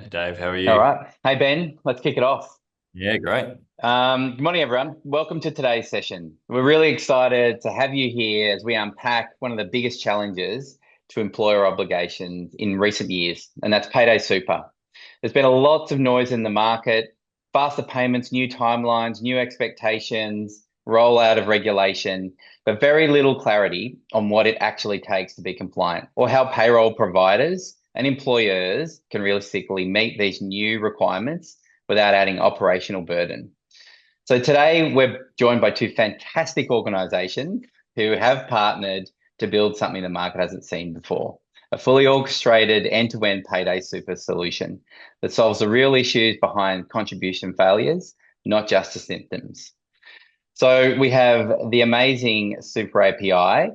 Hey Dave, how are All you? right. Hey, Ben, let's kick it off. Yeah, great. Good morning, everyone. Welcome to today's session. We're really excited to have you here as we unpack one of the biggest challenges to employer obligations in recent years, and that's payday super. There's been a lots of noise in the market, faster payments, new timelines, new expectations, rollout of regulation, but very little clarity on what it actually takes to be compliant or how payroll providers and employers can realistically meet these new requirements without adding operational burden. So today we're joined by two fantastic organizations who have partnered to build something the market hasn't seen before. A fully orchestrated end-to-end payday super solution that solves the real issues behind contribution failures, not just the symptoms. So we have the amazing Super API,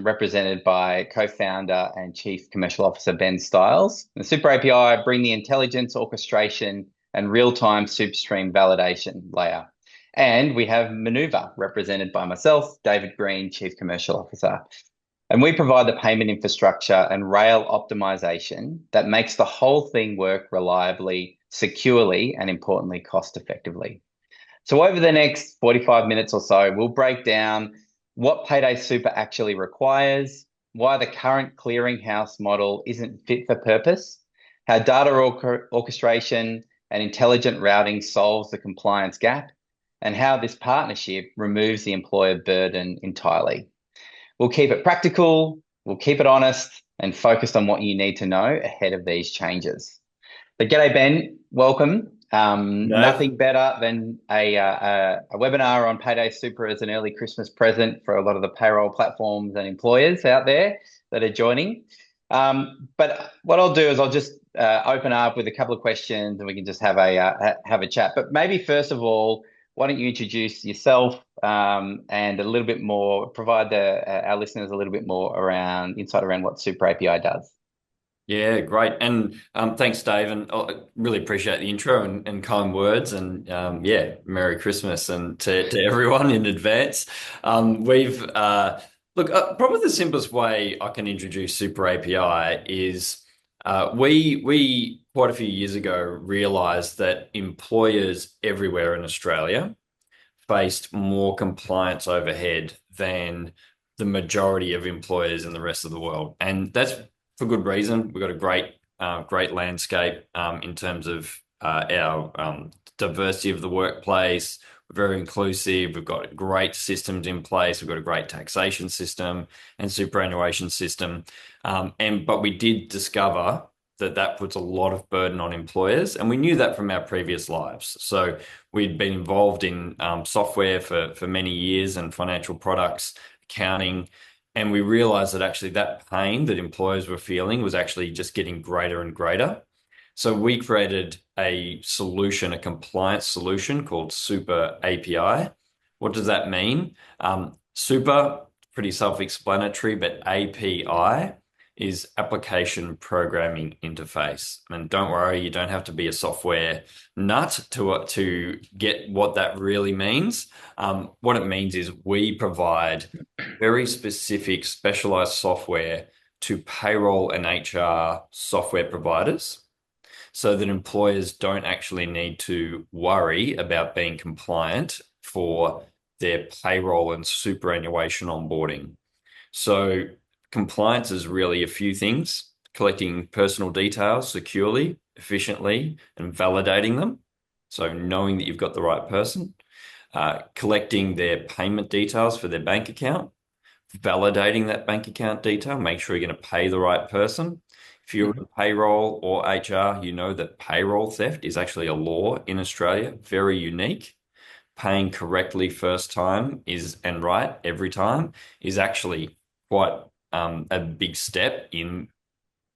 represented by co-founder and Chief Commercial Officer Ben Stiles. The Super API bring the intelligence, orchestration, and real-time SuperStream validation layer. And we have Maneuver, represented by myself, David Green, Chief Commercial Officer. And we provide the payment infrastructure and rail optimization that makes the whole thing work reliably, securely, and importantly, cost effectively. So over the next 45 minutes or so, we'll break down what Payday Super actually requires, why the current clearinghouse model isn't fit for purpose, how data orchestration and intelligent routing solves the compliance gap, and how this partnership removes the employer burden entirely. We'll keep it practical, we'll keep it honest, and focused on what you need to know ahead of these changes. But g'day, Ben. Welcome. Dave? Nothing better than a webinar on Payday Super as an early Christmas present for a lot of the payroll platforms and employers out there that are joining. But what I'll do is I'll just open up with a couple of questions and we can just have a chat. But maybe first of all, why don't you introduce yourself and a little bit more, provide our listeners a little bit more around insight around what Super API does. Yeah, great. And thanks, Dave. And I really appreciate the intro and kind words. And yeah, Merry Christmas and to everyone in advance. We've look, probably the simplest way I can introduce Super API is we quite a few years ago realized that employers everywhere in Australia faced more compliance overhead than the majority of employers in the rest of the world. And that's for good reason. We've got a great landscape in terms of our diversity of the workplace. We're very inclusive. We've got great systems in place. We've got a great taxation system and superannuation system. But we did discover that that puts a lot of burden on employers, and we knew that from our previous lives. So we'd been involved in software for many years and financial products, accounting, and we realized that actually that pain that employers were feeling was actually just getting greater and greater. So we created a solution, a compliance solution called Super API. What does that mean? Super, pretty self-explanatory, but API is application programming interface. And don't worry, you don't have to be a software nut to get what that really means. What it means is we provide very specific specialized software to payroll and HR software providers so that employers don't actually need to worry about being compliant for their payroll and superannuation onboarding. So compliance is really a few things: collecting personal details securely, efficiently, and validating them. So knowing that you've got the right person, collecting their payment details for their bank account, validating that bank account detail, make sure you're going to pay the right person. If you're in payroll or HR, you know that payroll theft is actually a law in Australia, very unique. Paying correctly first time is and right every time is actually quite a big step in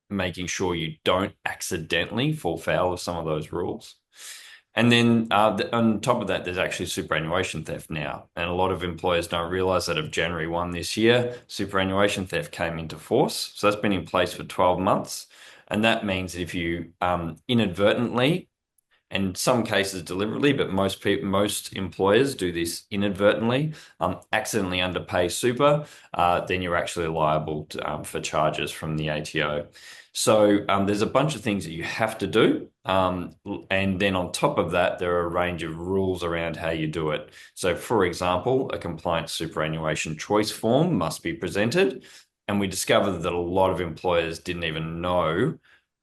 making sure you don't accidentally fall foul of some of those rules. And then on top of that, there's actually superannuation theft now. And a lot of employers don't realize that of January 1 this year, superannuation theft came into force. So that's been in place for 12 months. And that means that if you inadvertently in some cases deliberately, but most employers do this inadvertently, accidentally underpay super, then you're actually liable for charges from the ATO. So there's a bunch of things that you have to do. And then on top of that, there are a range of rules around how you do it. So, for example, a compliant superannuation choice form must be presented. And we discovered that a lot of employers didn't even know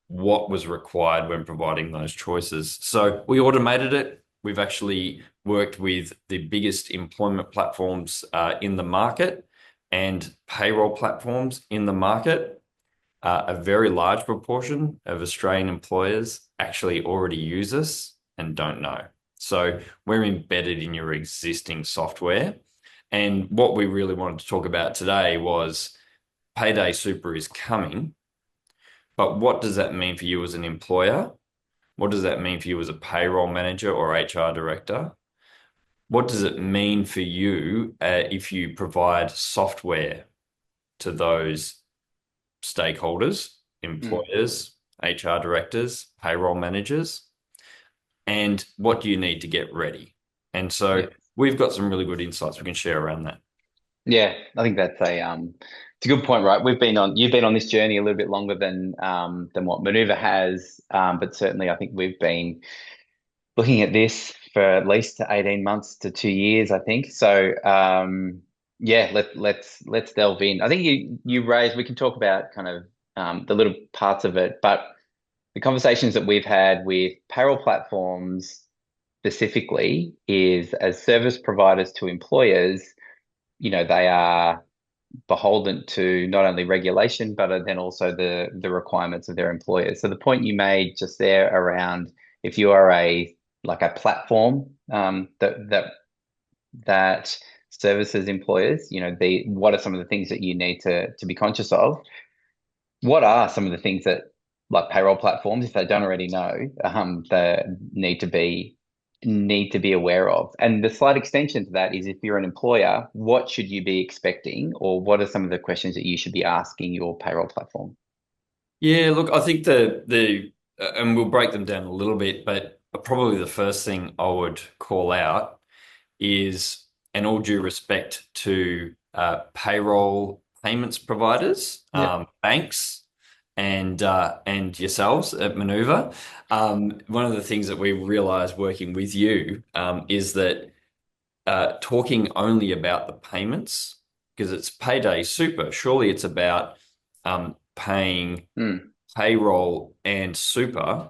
what was required when providing those choices. So we automated it. We've actually worked with the biggest employment platforms in the market and payroll platforms in the market. A very large proportion of Australian employers actually already use us and don't know. So we're embedded in your existing software. And what we really wanted to talk about today was Payday Super is coming, but what does that mean for you as an employer? What does that mean for you as a payroll manager or HR director? What does it mean for you if you provide software to those stakeholders, Mm. employers, HR directors, payroll managers? And what do you need to get ready? And so Yeah. we've got some really good insights we can share around that. Yeah, I think that's it's a good point, right? You've been on this journey a little bit longer than what Maneuver has, but certainly I think we've been looking at this for at least 18 months to 2 years, I think. So yeah, let's delve in. I think you raised, we can talk about kind of the little parts of it, but the conversations that we've had with payroll platforms specifically is as service providers to employers, they are beholden to not only regulation, but then also the requirements of their employers. So the point you made just there around if you are a platform that services employers, the what are some of the things that you need to be conscious of? What are some of the things that like payroll platforms, if they don't already know, that need to be aware of? And the slight extension to that is if you're an employer, what should you be expecting, or what are some of the questions that you should be asking your payroll platform? Yeah, look, I think and we'll break them down a little bit, but probably the first thing I would call out is, and all due respect to payroll payments providers, Yeah. banks, and yourselves at Maneuver. One of the things that we realized working with you is that talking only about the payments, because it's payday super, surely it's about paying Mm, payroll and super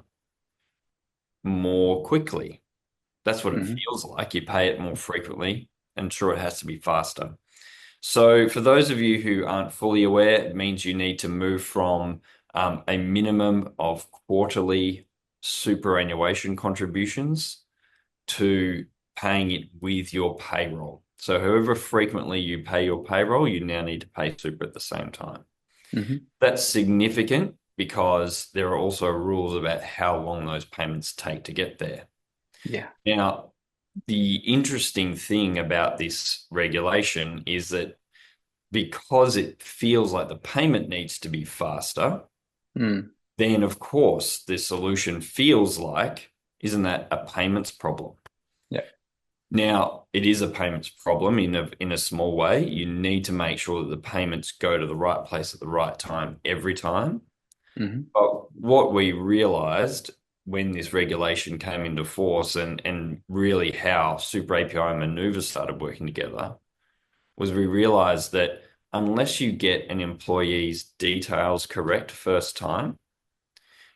more quickly. That's what it hmm feels like. You pay it more frequently, and sure, it has to be faster. So, for those of you who aren't fully aware, it means you need to move from a minimum of quarterly superannuation contributions to paying it with your payroll. So, however frequently you pay your payroll, you now need to pay super at the same time. hmm That's significant because there are also rules about how long those payments take to get there. Yeah. Now, the interesting thing about this regulation is that because it feels like the payment needs to be faster, Mm, then of course the solution feels like, isn't that a payments problem? yeah. Now, it is a payments problem in a small way. You need to make sure that the payments go to the right place at the right time every time. hmm But what we realized when this regulation came into force and really how Super API and Maneuver started working together was we realized that unless you get an employee's details correct first time,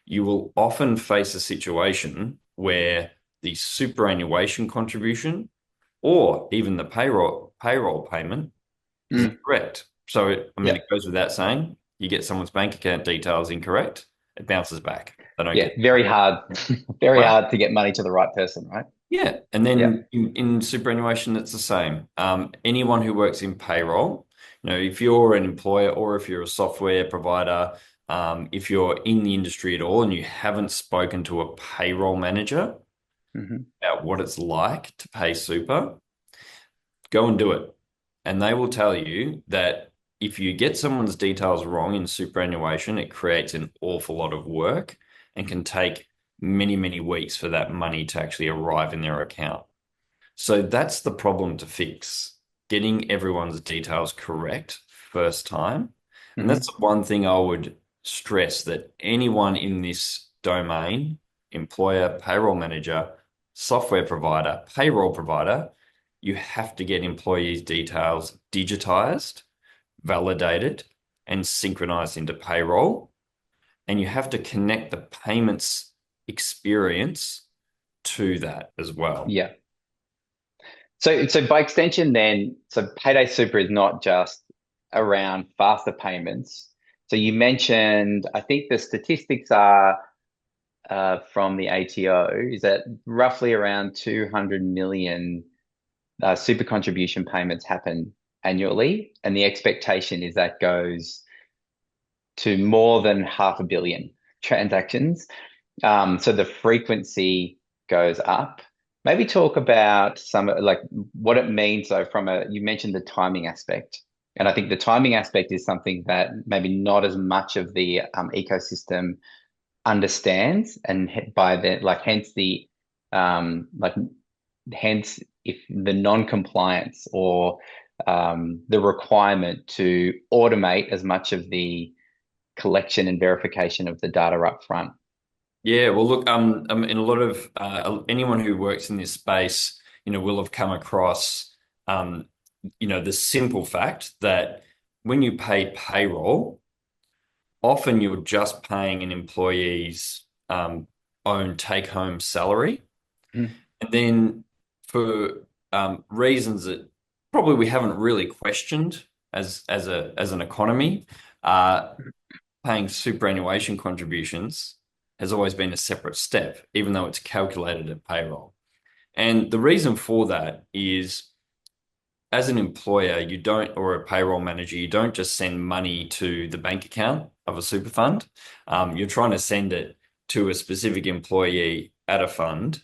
you will often face a situation where the superannuation contribution or even the payroll payment is Mm, incorrect. So yeah. it goes without saying, you get someone's bank account details incorrect, it bounces back. They don't Yeah. get Very paid. hard, very Right. hard to get money to the right person, right? Yeah. And Yeah. then in superannuation, it's the same. Anyone who works in payroll, if you're an employer or if you're a software provider, if you're in the industry at all and you haven't spoken to a payroll manager hmm about what it's like to pay super, go and do it. And they will tell you that if you get someone's details wrong in superannuation, it creates an awful lot of work and can take many, many weeks for that money to actually arrive in their account. So that's the problem to fix, getting everyone's details correct first time. And that's Hmm. the one thing I would stress that anyone in this domain, employer, payroll manager, software provider, payroll provider, you have to get employees' details digitized, validated, and synchronized into payroll. And you have to connect the payments experience to that as well. Yeah. So by extension, then, so Payday Super is not just around faster payments. So you mentioned, I think the statistics are from the ATO is that roughly around 200 million super contribution payments happen annually, and the expectation is that goes to more than 500 million transactions. So the frequency goes up. Maybe talk about some like what it means though from a you mentioned the timing aspect. And I think the timing aspect is something that maybe not as much of the ecosystem understands, and by the like hence the like hence if the non-compliance or the requirement to automate as much of the collection and verification of the data up front. Yeah, well, look, in a lot of anyone who works in this space, will have come across, um, the simple fact that when you pay payroll, often you're just paying an employee's own take-home salary, Mhm. and then for reasons that probably we haven't really questioned as an economy, uh, paying superannuation contributions has always been a separate step, even though it's calculated at payroll. And the reason for that is as an employer, you don't, or a payroll manager, you don't just send money to the bank account of a super fund. You're trying to send it to a specific employee at a fund.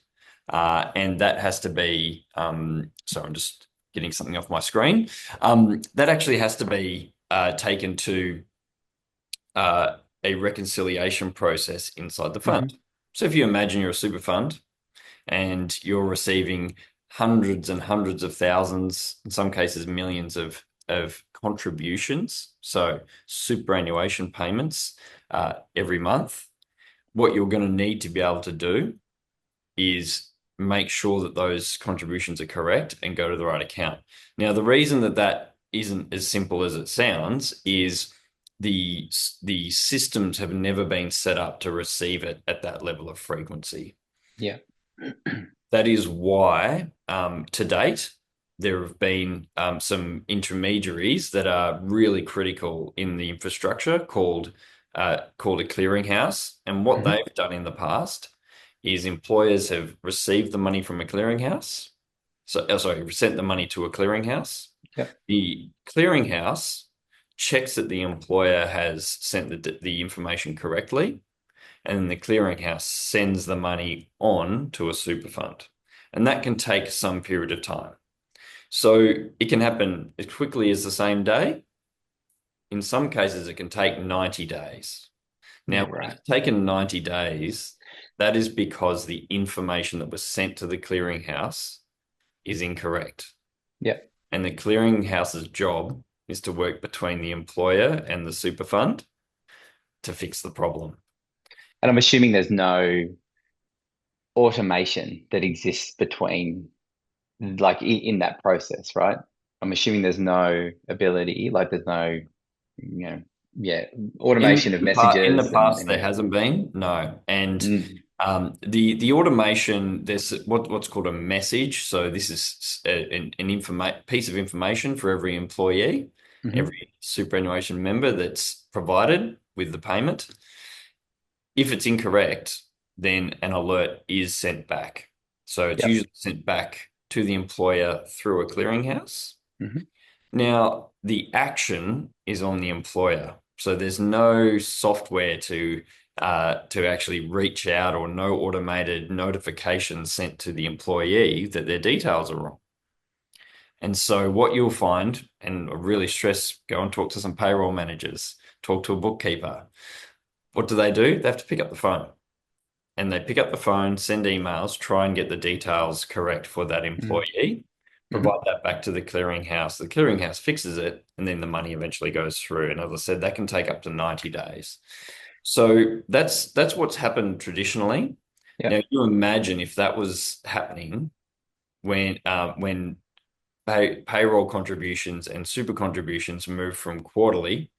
And that has to be, so I'm just getting something off my screen. That actually has to be taken to a reconciliation process inside the fund. Hmm. So if you imagine you're a super fund and you're receiving hundreds and hundreds of thousands, in some cases millions of contributions, so superannuation payments every month, what you're going to need to be able to do is make sure that those contributions are correct and go to the right account. Now, the reason that that isn't as simple as it sounds is the the systems have never been set up to receive it at that level of frequency. Yeah. That is why, to date, there have been some intermediaries that are really critical in the infrastructure called a clearinghouse. And what Hmm. they've done in the past is employers have received the money from a clearinghouse. So, sorry, sent the money to a clearinghouse. Yep. The clearinghouse checks that the employer has sent the information correctly, and then the clearinghouse sends the money on to a super fund. And that can take some period of time. So it can happen as quickly as the same day. In some cases, it can take 90 days. Now, Yeah. when Right. it's taken 90 days, that is because the information that was sent to the clearinghouse is incorrect. Yep. And the clearinghouse's job is to work between the employer and the super fund to fix the problem. And I'm assuming there's no automation that exists between like in that process, right? I'm assuming there's no ability, like there's no, you know, yeah, automation of In the messages past, and there yeah. hasn't been, no. And Mm. the automation, there's what's called a message. So this is an piece of information for every employee, Hmm. every superannuation member that's provided with the payment. If it's incorrect, then an alert is sent back. So it's Yep. usually sent back to the employer through a clearinghouse. Hmm. Now, the action is on the employer. So there's no software to actually reach out, or no automated notification sent to the employee that their details are wrong. And so what you'll find, and I really stress, go and talk to some payroll managers, talk to a bookkeeper. What do? They have to pick up the phone. and they pick up the phone, send emails, try and get the details correct for that Mm. employee, provide Hmm. that back to the clearinghouse. The clearinghouse fixes it, and then the money eventually goes through. And as I said, that can take up to 90 days. So that's what's happened traditionally. Now, Yep. you imagine if that was happening when payroll contributions and super contributions move from quarterly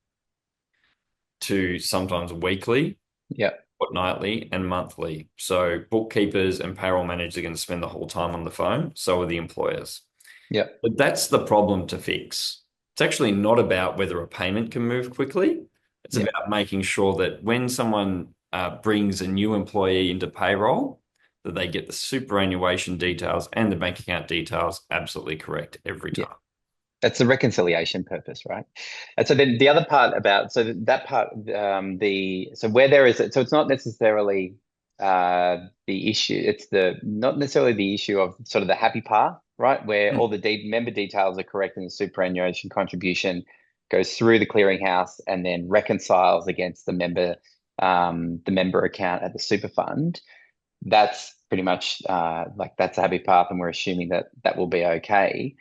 to sometimes weekly, Yep. fortnightly, and monthly. So bookkeepers and payroll managers are going to spend the whole time on the phone. So are the employers. Yep. But that's the problem to fix. It's actually not about whether a payment can move quickly. It's Yep. about making sure that when someone brings a new employee into payroll, that they get the superannuation details and the bank account details absolutely correct every Yeah. time. That's the reconciliation purpose, right? And so then the other part about that part, so where there is so it's not necessarily the issue. It's the not necessarily the issue of sort of the happy part, right? Where all Mm. the member details are correct and the superannuation contribution goes through the clearinghouse and then reconciles against the member account at the super fund. That's pretty much like that's a happy path, and we're assuming that that will be okay.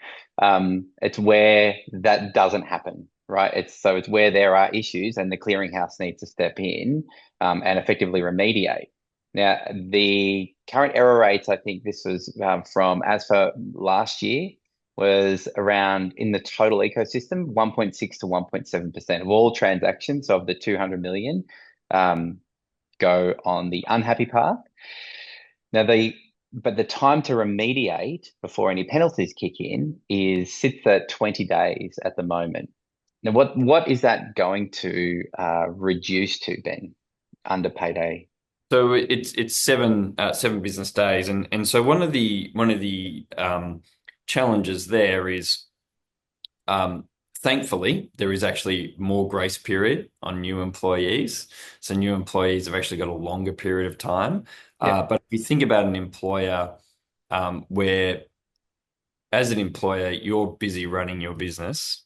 It's where that doesn't happen, right? It's where there are issues, and the clearinghouse needs to step in and effectively remediate. Now, the current error rates, I think this was from as for last year, was around in the total ecosystem 1.6 to 1.7% of all transactions of the 200 million um, go on the unhappy path. Now but the time to remediate before any penalties kick in is sits at 20 days at the moment. Now, what is that going to reduce to, Ben, under payday? So it's seven business days, and so one of the challenges there is thankfully there is actually more grace period on new employees. So new employees have actually got a longer period of time. Yep. But if you think about an employer where as an employer you're busy running your business,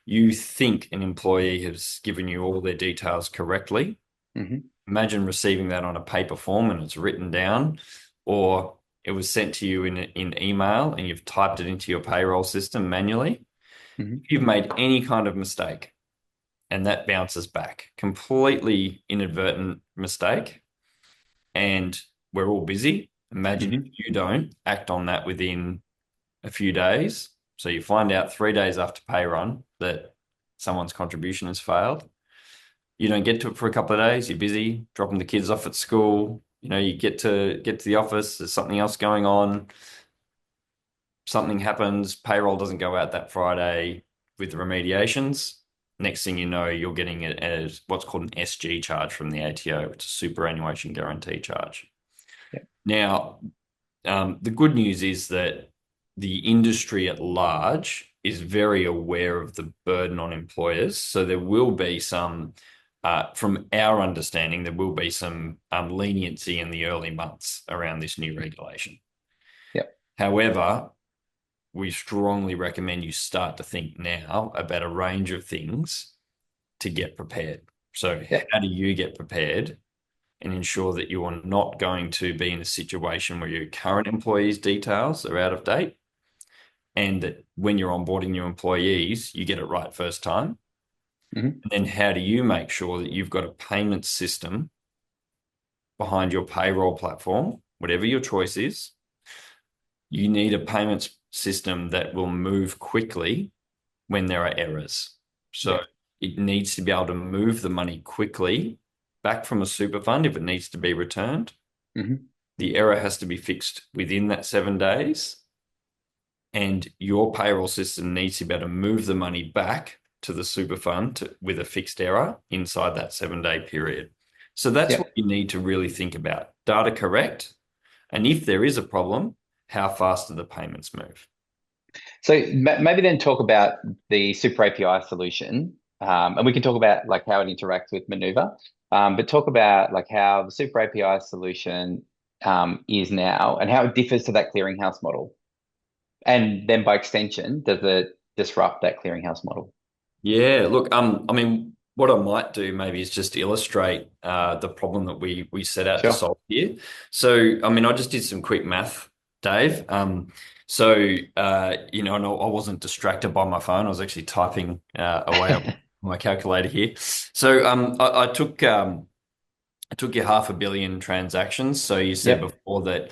you think an employee has given you all their details correctly. Hmm. Imagine receiving that on a paper form and it's written down, or it was sent to you in email and you've typed it into your payroll system manually. Hmm. If you've made any kind of mistake and that bounces back, completely inadvertent mistake, and we're all busy. Imagine if Hmm. you don't act on that within a few days. So you find out 3 days after pay run that someone's contribution has failed. You don't get to it for a couple of days. You're busy dropping the kids off at school. You get to the office. There's something else going on. Something happens. Payroll doesn't go out that Friday with the remediations. Next thing you know, you're getting it as what's called an SG charge from the ATO, which is superannuation guarantee charge. Yep. Now, the good news is that the industry at large is very aware of the burden on employers. So there will be from our understanding, there will be some leniency in the early months around this new regulation. Yep. However, we strongly recommend you start to think now about a range of things to get prepared. So, Yep. how do you get prepared and ensure that you are not going to be in a situation where your current employees' details are out of date and that when you're onboarding your employees, you get it right first time? Hmm. And then how do you make sure that you've got a payment system behind your payroll platform, whatever your choice is? You need a payments system that will move quickly when there are errors. So Yep. it needs to be able to move the money quickly back from a super fund if it needs to be returned. Hmm. The error has to be fixed within that 7 days, and your payroll system needs to be able to move the money back to the super fund with a fixed error inside that 7 day period. So that's what Yep. you need to really think about. Data correct. And if there is a problem, how fast do the payments move? So maybe then talk about the Super API solution, and we can talk about like how it interacts with Maneuver, but talk about like how the Super API solution is now and how it differs to that clearinghouse model, and then by extension, does it disrupt that clearinghouse model? Yeah, look, I mean, what I might do maybe is just illustrate the problem that we set out to Sure. solve here. So, I mean, I just did some quick math, Dave. And I wasn't distracted by my phone. I was actually typing away on my calculator here. So, I took your 500 million transactions. So you said Yep. before that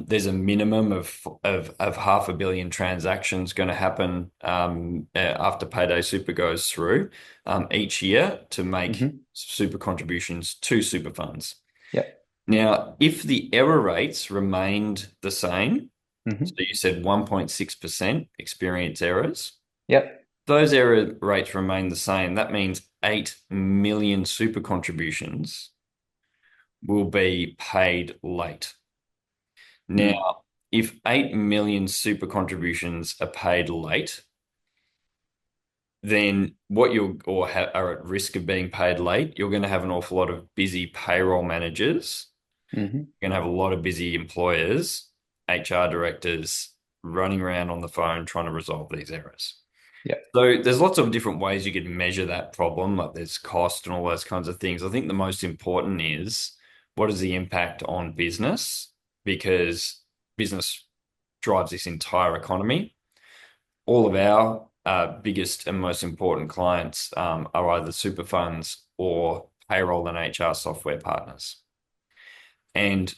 there's a minimum of 500 million transactions going to happen after Payday Super goes through each year to make Hmm. super contributions to super funds. Yep. Now, if the error rates remained the same, so Hmm. you said 1.6% experience errors, Yep. those error rates remain the same. That means 8 million super contributions will be paid late. Mm. Now, if 8 million super contributions are paid late, then what you're or ha are at risk of being paid late, you're going to have an awful lot of busy payroll managers. Hmm. You're going to have a lot of busy employers, HR directors running around on the phone trying to resolve these errors. Yep. So there's lots of different ways you can measure that problem, like there's cost and all those kinds of things. I think the most important is what is the impact on business? Because business drives this entire economy. All of our biggest and most important clients are either super funds or payroll and HR software partners. And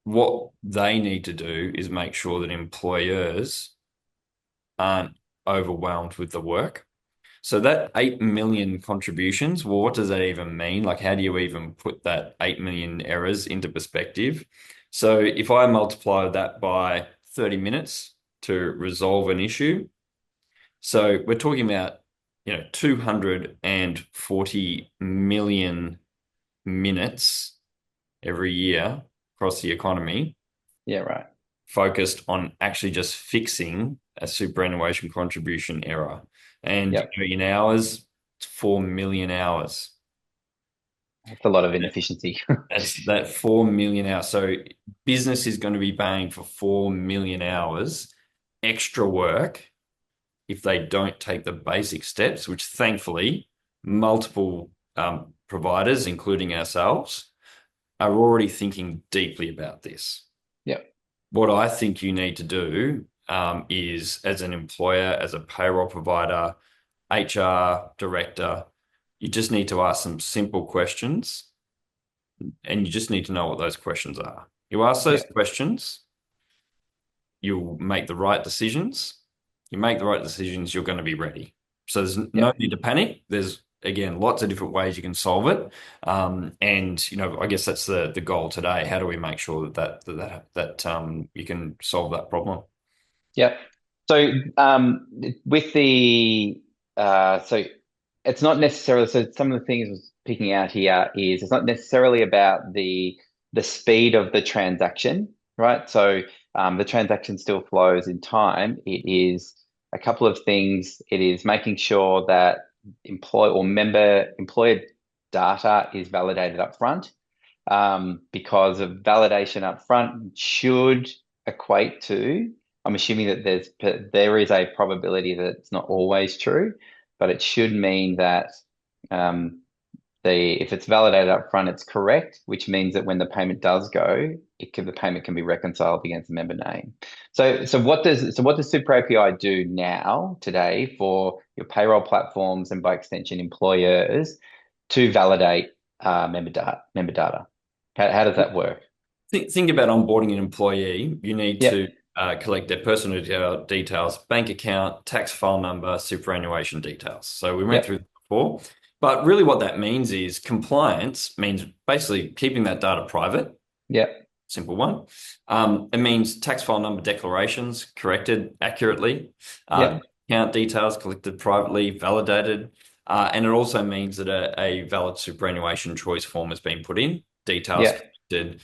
what they need to do is make sure that employers aren't overwhelmed with the work. So that 8 million contributions, well, what does that even mean? Like, how do you even put that 8 million errors into perspective? So if I multiply that by 30 minutes to resolve an issue, so we're talking about, 240 million minutes every year across the economy Yeah. Right. focused on actually just fixing a superannuation contribution error. And Yep. in hours, it's 4 million hours. That's a lot of inefficiency. That's that 4 million hours. So business is going to be paying for 4 million hours extra work if they don't take the basic steps, which thankfully multiple providers, including ourselves, are already thinking deeply about this. Yep. What I think you need to do is, as an employer, as a payroll provider, HR director, you just need to ask some simple questions and you just need to know what those questions are. You ask those Yep. questions, you'll make the right decisions. You make the right decisions, you're going to be ready. So there's no Yep. need to panic. There's again lots of different ways you can solve it, and I guess that's the goal today. How do we make sure that you can solve that problem? Yep. So with the so it's not necessarily so some of the things I was picking out here is it's not necessarily about the speed of the transaction, right? So the transaction still flows in time. It is a couple of things. It is making sure that employer data is validated up front, because of validation up front should equate to, I'm assuming that there is a probability that it's not always true, but it should mean that um, if it's validated up front, it's correct, which means that when the payment does go, the payment can be reconciled against the member name. So what does Super API do now today for your payroll platforms and by extension employers to validate member data? How does that work? Think about onboarding an employee. You need to Yep. collect their personal details, bank account, tax file number, superannuation details. So we went through Yep. that before. But really, what that means is compliance means basically keeping that data private. Yep. Simple one. It means tax file number declarations corrected accurately, uh, Yep. account details collected privately, validated, and it also means that a valid superannuation choice form has been put in, details Yep. collected,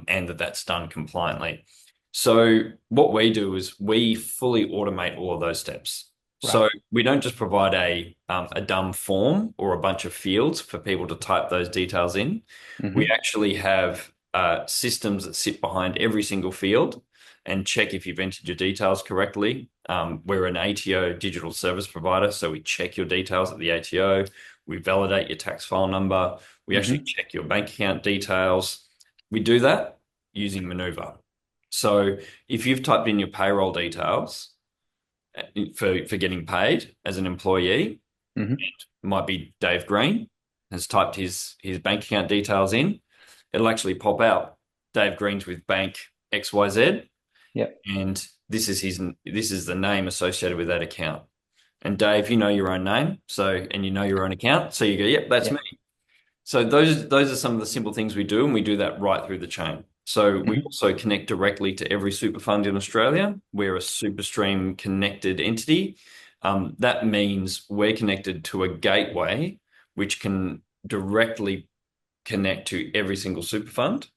and that's done compliantly. So what we do is we fully automate all of those steps. Right. So we don't just provide a dumb form or a bunch of fields for people to type those details in. We Hmm. actually have systems that sit behind every single field and check if you've entered your details correctly. We're an ATO digital service provider, so we check your details at the ATO. We validate your tax file number. We actually Hmm. check your bank account details. We do that using Maneuver. So if you've typed in your payroll details for getting paid as an employee, Hmm. might be Dave Green has typed his bank account details in, it'll actually pop out Dave Green's with bank XYZ, Yep. and this is the name associated with that account. And Dave, you know your own name, so and you know your own account, so you go, yep, that's me. Yep. So those are some of the simple things we do, and we do that right through the chain. So we Hmm. also connect directly to every super fund in Australia. We're a SuperStream connected entity. That means we're connected to a gateway which can directly connect to every single super fund.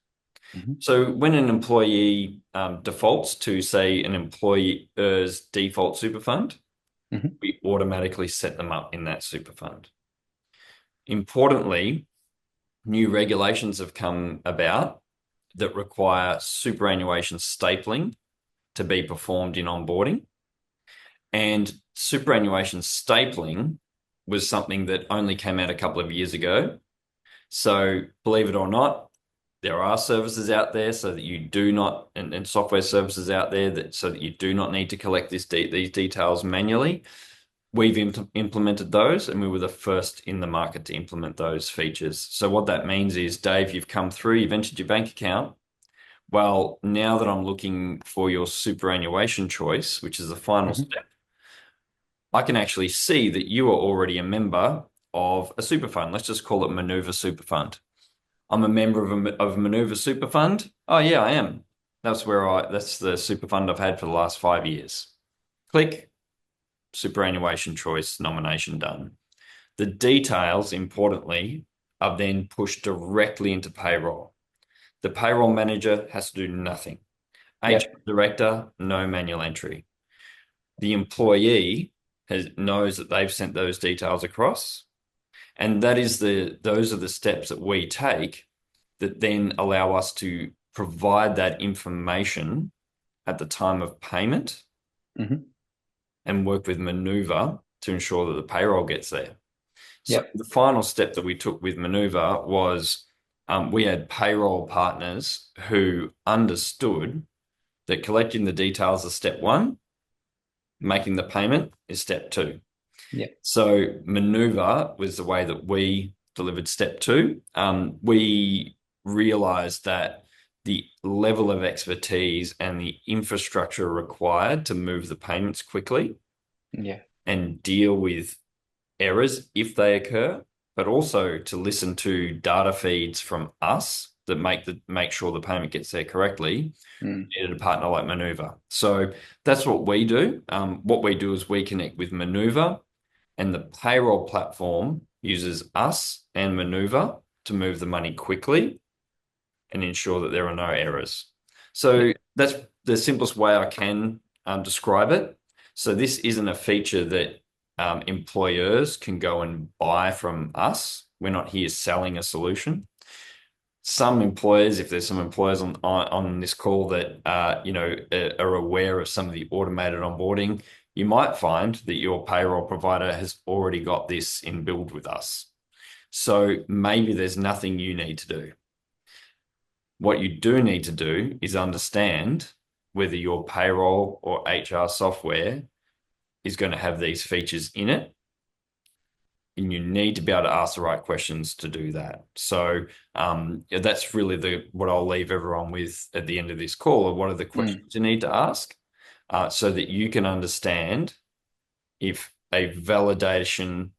Hmm. So when an employee defaults to, say, an employer's default super fund, Hmm. we automatically set them up in that super fund. Importantly, new regulations have come about that require superannuation stapling to be performed in onboarding. And superannuation stapling was something that only came out a couple of years ago. So, believe it or not, there are services out there so that you do not, and software services out there that so that you do not need to collect these details manually. We've implemented those, and we were the first in the market to implement those features. So what that means is, Dave, you've come through, you've entered your bank account. Well, now that I'm looking for your superannuation choice, which is the final Hmm. step, I can actually see that you are already a member of a super fund. Let's just call it Maneuver Super Fund. I'm a member of Maneuver Super Fund. Oh yeah, I am. That's the super fund I've had for the last 5 years. Click, superannuation choice nomination done. The details, importantly, are then pushed directly into payroll. The payroll manager has to do nothing. HR Yep. director, no manual entry. The employee knows that they've sent those details across, and those are the steps that we take that then allow us to provide that information at the time of payment Hmm. and work with Maneuver to ensure that the payroll gets there. So Yep. the final step that we took with Maneuver was we had payroll partners who understood that collecting the details is step one, making the payment is step two. Yep. So Maneuver was the way that we delivered step two. We realized that the level of expertise and the infrastructure required to move the payments quickly Yeah. and deal with errors if they occur, but also to listen to data feeds from us that make sure the payment gets there correctly. Mm. Needed a partner like Maneuver. So that's what we do. What we do is we connect with Maneuver, and the payroll platform uses us and Maneuver to move the money quickly and ensure that there are no errors. Yeah. So that's the simplest way I can describe it. So this isn't a feature that employers can go and buy from us. We're not here selling a solution. Some employers, if there's some employers on this call that are aware of some of the automated onboarding, you might find that your payroll provider has already got this in build with us. So maybe there's nothing you need to do. What you do need to do is understand whether your payroll or HR software is going to have these features in it, and you need to be able to ask the right questions to do that. So yeah, that's really the what I'll leave everyone with at the end of this call. Or what are the Mm. questions you need to ask so that you can understand if a validation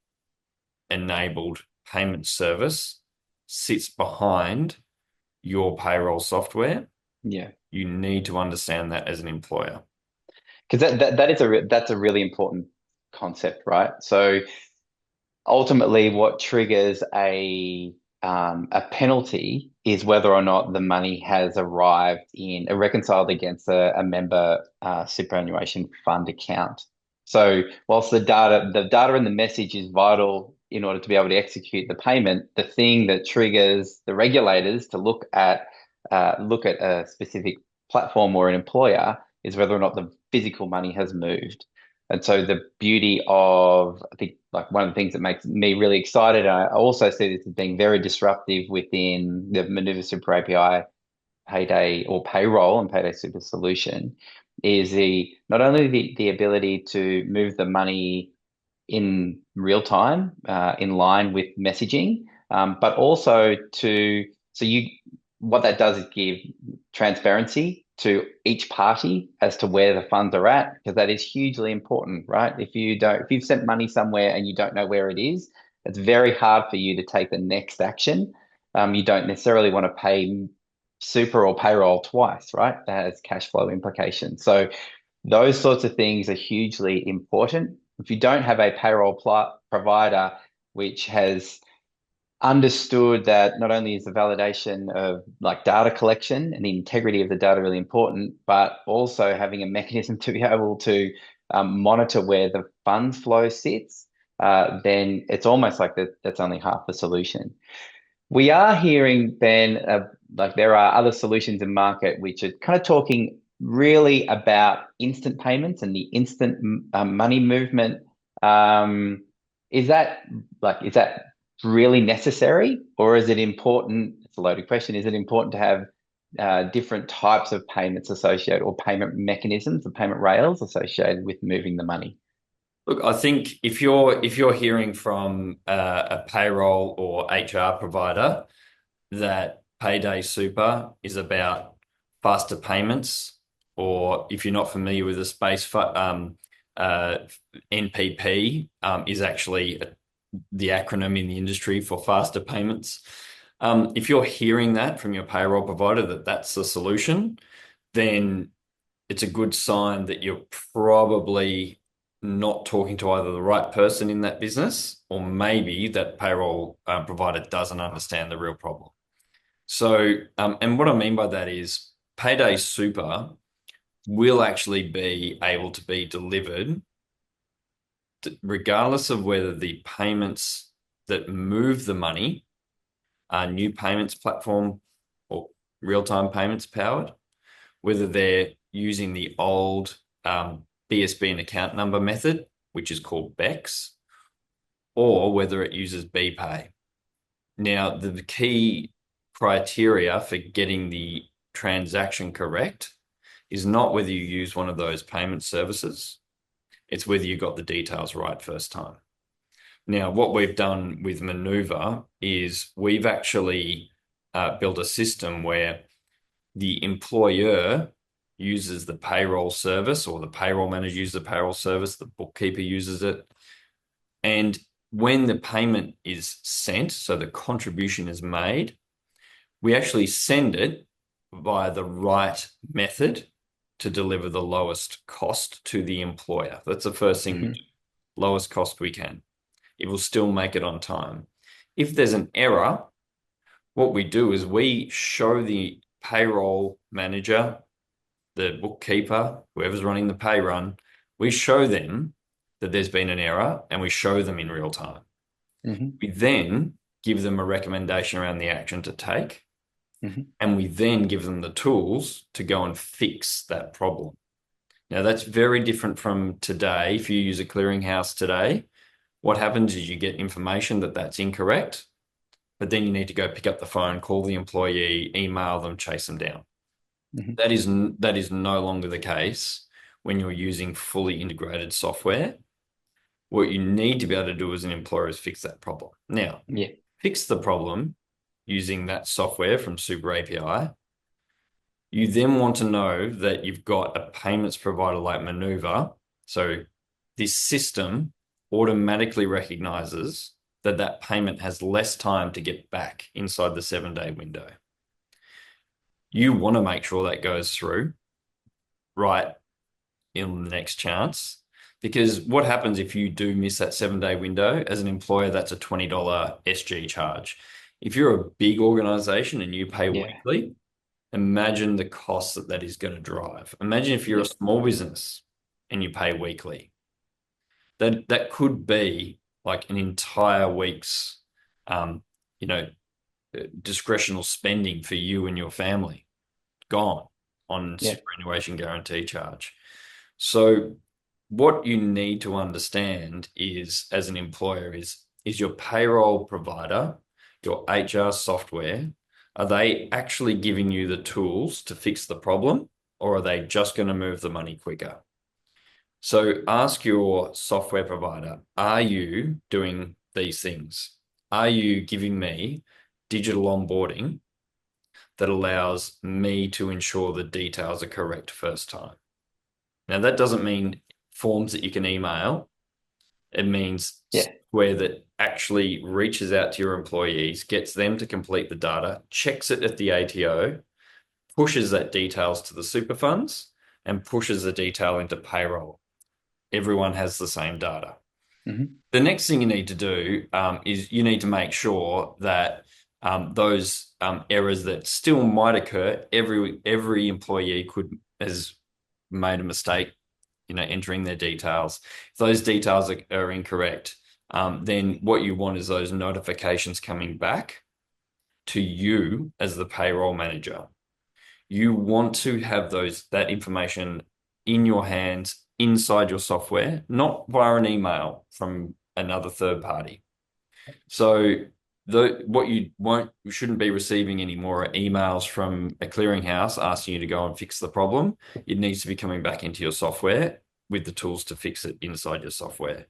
enabled payment service sits behind your payroll software. Yeah. You need to understand that as an employer. Because that's a really important concept, right? So ultimately what triggers a penalty is whether or not the money has arrived in reconciled against a member superannuation fund account. So whilst the data and the message is vital in order to be able to execute the payment, the thing that triggers the regulators to look at a specific platform or an employer is whether or not the physical money has moved. And so the beauty of, I think, like one of the things that makes me really excited, and I also see this as being very disruptive within the Maneuver Super API Payday or payroll and Payday Super solution, is the not only the ability to move the money in real time, in line with messaging, but also to so you what that does is give transparency to each party as to where the funds are at, because that is hugely important, right? If you've sent money somewhere and you don't know where it is, it's very hard for you to take the next action. You don't necessarily want to pay super or payroll twice, right? That has cash flow implications. So those sorts of things are hugely important. If you don't have a payroll provider which has understood that not only is the validation of like data collection and the integrity of the data really important, but also having a mechanism to be able to monitor where the funds flow sits, then it's almost like that's only half the solution. We are hearing, Ben, like there are other solutions in market which are kind of talking really about instant payments and the instant money movement. Um, is that really necessary, or is it important? It's a loaded question. Is it important to have different types of payments associated, or payment mechanisms or payment rails associated with moving the money? Look, I think if you're hearing from a payroll or HR provider that Payday Super is about faster payments, or if you're not familiar with the space, uh, NPP is actually the acronym in the industry for faster payments. If you're hearing that from your payroll provider that that's the solution, then it's a good sign that you're probably not talking to either the right person in that business, or maybe that payroll provider doesn't understand the real problem. So, and what I mean by that is Payday Super will actually be able to be delivered regardless of whether the payments that move the money are new payments platform or real-time payments powered, whether they're using the old BSB and account number method, which is called BEX, or whether it uses BPay. Now, the key criteria for getting the transaction correct is not whether you use one of those payment services, it's whether you got the details right first time. Now, what we've done with Maneuver is we've actually built a system where the employer uses the payroll service, or the payroll manager uses the payroll service, the bookkeeper uses it. And when the payment is sent, so the contribution is made, we actually send it via the right method to deliver the lowest cost to the employer. That's the first thing we do. Hmm. Lowest cost we can. It will still make it on time. If there's an error, what we do is we show the payroll manager, the bookkeeper, whoever's running the pay run, we show them that there's been an error and we show them in real time. Hmm. We then give them a recommendation around the action to take, Hmm. and we then give them the tools to go and fix that problem. Now, that's very different from today. If you use a clearinghouse today, what happens is you get information that that's incorrect, but then you need to go pick up the phone, call the employee, email them, chase them down. Hmm. That is no longer the case when you're using fully integrated software. What you need to be able to do as an employer is fix that problem. Now, Yeah. fix the problem using that software from Super API. You then want to know that you've got a payments provider like Maneuver. So this system automatically recognizes that that payment has less time to get back inside the 7-day window. You want to make sure that goes through right in the next chance. Because what happens if you do miss that 7-day window? As an employer, that's a $20 SG charge. If you're a big organization and you pay Yeah. weekly, imagine the cost that that is going to drive. Imagine if you're a Yeah. small business and you pay weekly. That could be like an entire week's, um, you know, discretional spending for you and your family gone on Yeah. superannuation guarantee charge. So what you need to understand is, as an employer, is your payroll provider, your HR software, are they actually giving you the tools to fix the problem, or are they just going to move the money quicker? So ask your software provider, are you doing these things? Are you giving me digital onboarding that allows me to ensure the details are correct first time? Now, that doesn't mean forms that you can email. It means Yeah. software that actually reaches out to your employees, gets them to complete the data, checks it at the ATO, pushes that details to the super funds, and pushes the detail into payroll. Everyone has the same data. Hmm. The next thing you need to do is you need to make sure that those errors that still might occur, every employee could has made a mistake, entering their details. If those details are incorrect, then what you want is those notifications coming back to you as the payroll manager. You want to have that information in your hands inside your software, not via an email from another third party. So what you shouldn't be receiving anymore are emails from a clearinghouse asking you to go and fix the problem. It needs to be coming back into your software with the tools to fix it inside your software.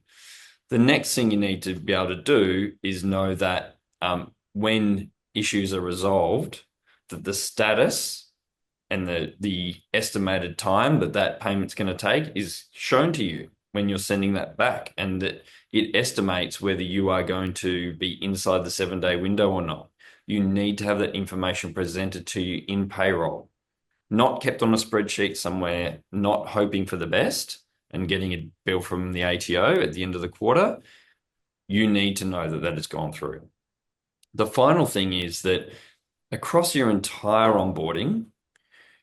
The next thing you need to be able to do is know that when issues are resolved, that the status and the estimated time that that payment's going to take is shown to you when you're sending that back, and that it estimates whether you are going to be inside the 7-day window or not. You need to have that information presented to you in payroll, not kept on a spreadsheet somewhere, not hoping for the best and getting a bill from the ATO at the end of the quarter. You need to know that that has gone through. The final thing is that across your entire onboarding,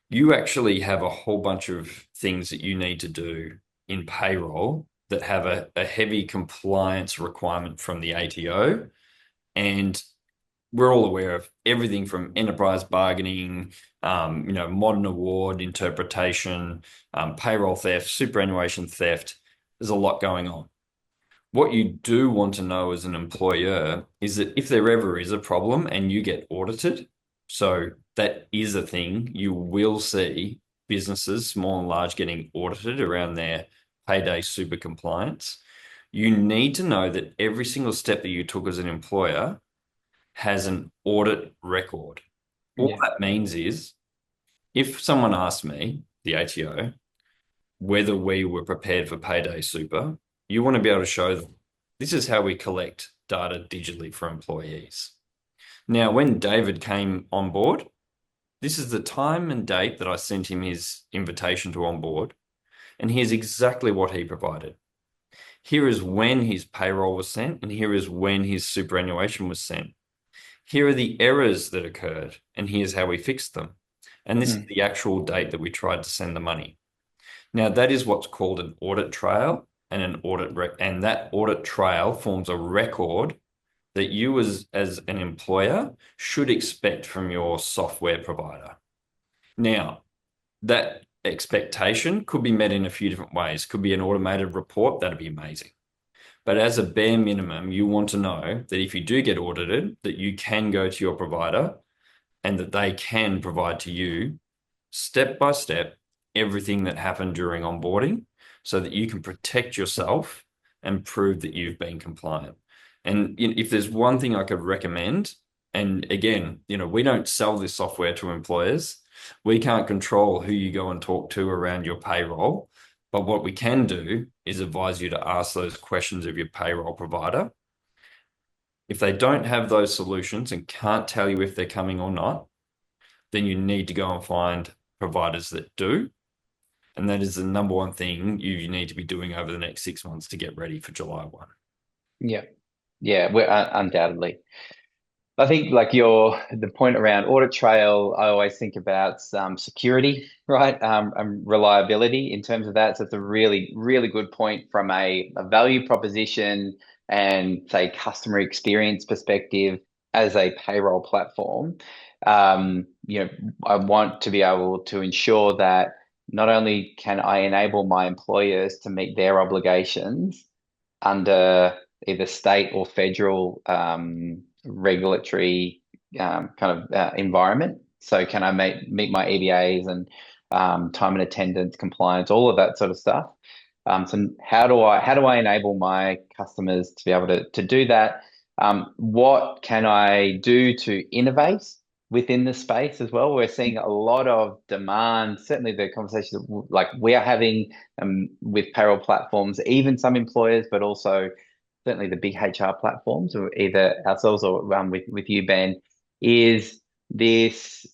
you actually have a whole bunch of things that you need to do in payroll that have a heavy compliance requirement from the ATO. And we're all aware of everything from enterprise bargaining, modern award interpretation, payroll theft, superannuation theft. There's a lot going on. What you do want to know as an employer is that if there ever is a problem and you get audited, so that is a thing, you will see businesses, small and large, getting audited around their payday super compliance. You need to know that every single step that you took as an employer has an audit record. All Yeah. that means is if someone asked me, the ATO, whether we were prepared for payday super, you want to be able to show them this is how we collect data digitally for employees. Now, when David came on board, this is the time and date that I sent him his invitation to on board, and here's exactly what he provided. Here is when his payroll was sent, and here is when his superannuation was sent. Here are the errors that occurred, and here's how we fixed them. And this is Mm. the actual date that we tried to send the money. Now, that is what's called an audit trail, and and that audit trail forms a record that you as an employer should expect from your software provider. Now, that expectation could be met in a few different ways. Could be an automated report, that'd be amazing. But as a bare minimum, you want to know that if you do get audited, that you can go to your provider and that they can provide to you step by step everything that happened during onboarding so that you can protect yourself and prove that you've been compliant. And if there's one thing I could recommend, and again, we don't sell this software to employers. We can't control who you go and talk to around your payroll. But what we can do is advise you to ask those questions of your payroll provider. If they don't have those solutions and can't tell you if they're coming or not, then you need to go and find providers that do. And that is the number one thing you need to be doing over the next 6 months to get ready for July 1. Yeah. Yeah, we're undoubtedly. I think like the point around audit trail, I always think about security, right? And reliability in terms of that. So it's a really, really good point from a value proposition and say customer experience perspective as a payroll platform. I want to be able to ensure that not only can I enable my employers to meet their obligations under either state or federal regulatory kind of environment. So can I meet my EBAs and time and attendance compliance, all of that sort of stuff. So how do I enable my customers to be able to do that? What can I do to innovate within the space as well? We're seeing a lot of demand. Certainly, the conversations like we are having with payroll platforms, even some employers, but also certainly the big HR platforms, or either ourselves or with you, Ben, is this,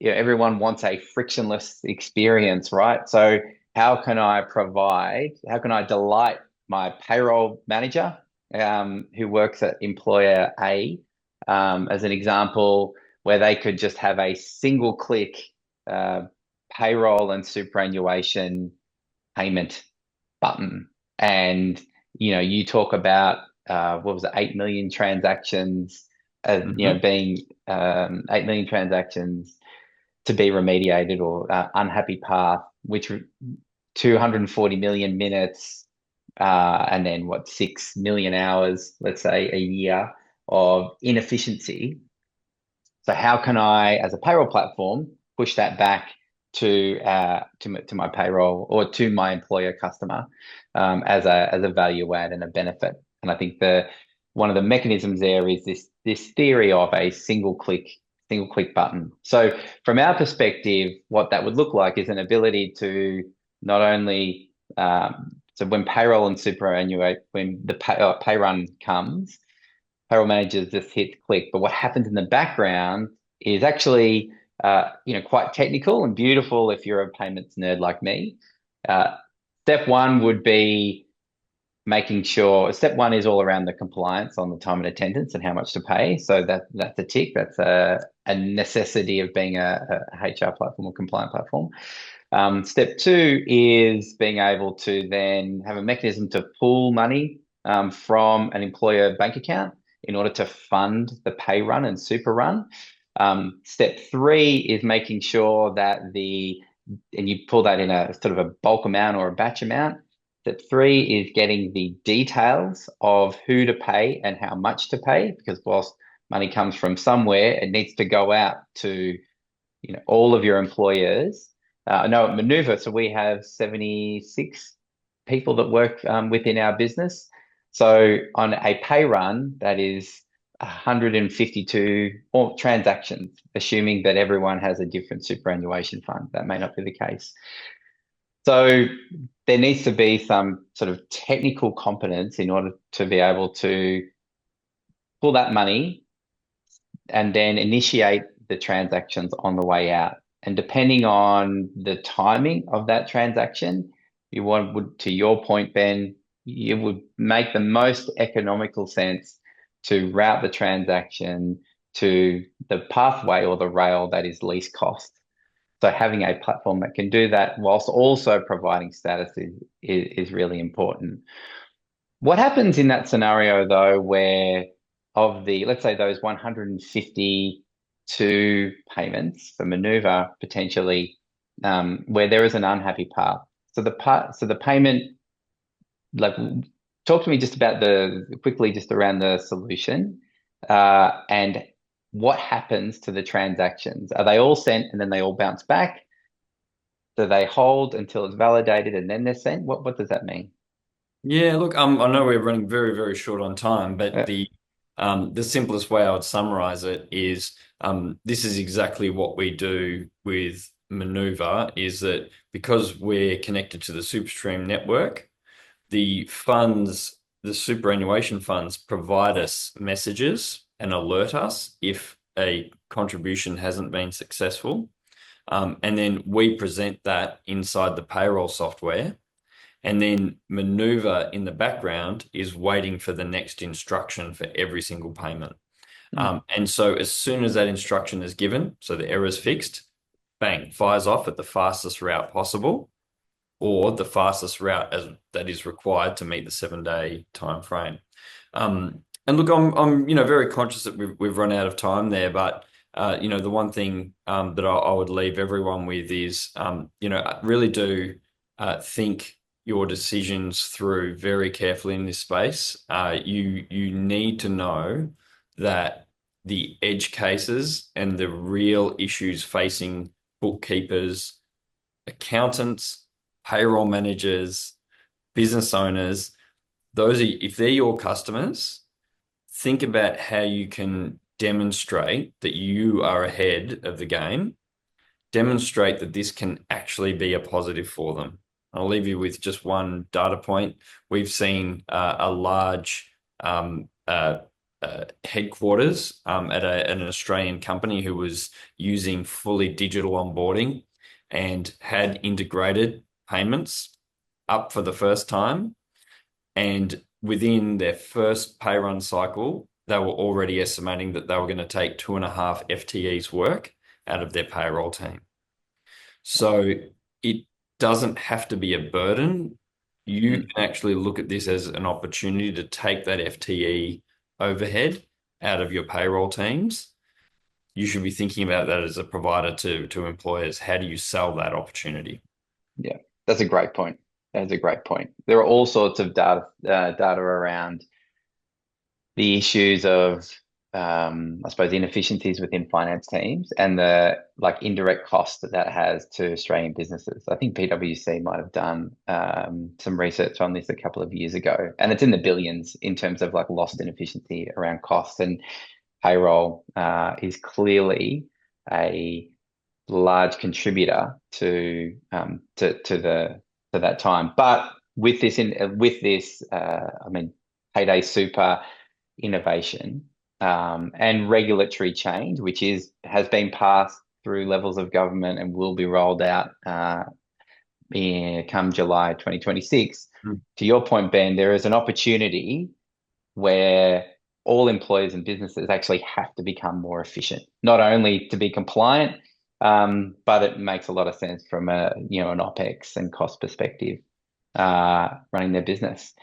everyone wants a frictionless experience, right? So how can I delight my payroll manager who works at employer A, as an example, where they could just have a single click uh, payroll and superannuation payment button. And you talk about what was it, 8 million transactions, Hmm. being 8 million transactions to be remediated or unhappy path, which 240 million minutes, and then what, 6 million hours, let's say a year of inefficiency. So how can I, as a payroll platform, push that back to my payroll or to my employer customer as a value add and a benefit? And I think the one of the mechanisms there is this theory of a single click button. So from our perspective, what that would look like is an ability to not only so when payroll and superannuate, when the pay run comes, payroll managers just hit click. But what happens in the background is actually, quite technical and beautiful if you're a payments nerd like me. Uh, Step one would be making sure. Step one is all around the compliance on the time and attendance and how much to pay. So that's a tick. That's a necessity of being a HR platform or compliant platform. Step two is being able to then have a mechanism to pull money from an employer bank account in order to fund the pay run and super run. Step three is making sure that and you pull that in a sort of a bulk amount or a batch amount. Step three is getting the details of who to pay and how much to pay, because whilst money comes from somewhere, it needs to go out to all of your employers. I know at Maneuver, so we have 76 people that work within our business. So on a pay run, that is 152 or transactions, assuming that everyone has a different superannuation fund. That may not be the case. So there needs to be some sort of technical competence in order to be able to pull that money and then initiate the transactions on the way out. And depending on the timing of that transaction, to your point, Ben, you would make the most economical sense to route the transaction to the pathway or the rail that is least cost. So having a platform that can do that whilst also providing status is really important. What happens in that scenario though, where let's say those 152 payments for maneuver potentially, where there is an unhappy path. So the payment, like, talk to me just about quickly just around the solution, and what happens to the transactions? Are they all sent and then they all bounce back? Do they hold until it's validated and then they're sent? What does that mean? Yeah, look, I know we're running very, very short on time, but Uh, the simplest way I would summarize it is this is exactly what we do with Maneuver, is that because we're connected to the SuperStream network, the superannuation funds provide us messages and alert us if a contribution hasn't been successful. And then we present that inside the payroll software. And then Maneuver in the background is waiting for the next instruction for every single payment. hmm. And so as soon as that instruction is given, so the error is fixed, bang, fires off at the fastest route possible, or the fastest route that is required to meet the 7 day time frame. And look, I'm very conscious that we've run out of time there, but the one thing that I would leave everyone with is, really do think your decisions through very carefully in this space. You need to know that the edge cases and the real issues facing bookkeepers, accountants, payroll managers, business owners, if they're your customers, think about how you can demonstrate that you are ahead of the game, demonstrate that this can actually be a positive for them. I'll leave you with just one data point. We've seen a large headquarters an Australian company who was using fully digital onboarding and had integrated payments up for the first time. And within their first pay run cycle, they were already estimating that they were going to take 2.5 FTEs work out of their payroll team. So it doesn't have to be a burden. You Mm. can actually look at this as an opportunity to take that FTE overhead out of your payroll teams. You should be thinking about that as a provider to employers. How do you sell that opportunity? Yeah, that's a great point. That's a great point. There are all sorts of data around the issues of, I suppose, inefficiencies within finance teams and the like indirect cost that that has to Australian businesses. I think PwC might have done some research on this a couple of years ago, and it's in the billions in terms of like lost inefficiency around costs, and payroll is clearly a large contributor to that time. But with this, I mean, Payday Super innovation and regulatory change, which has been passed through levels of government and will be rolled out come July 2026. Mm. To your point, Ben, there is an opportunity where all employers and businesses actually have to become more efficient, not only to be compliant, but it makes a lot of sense from an OpEx and cost perspective, running their business.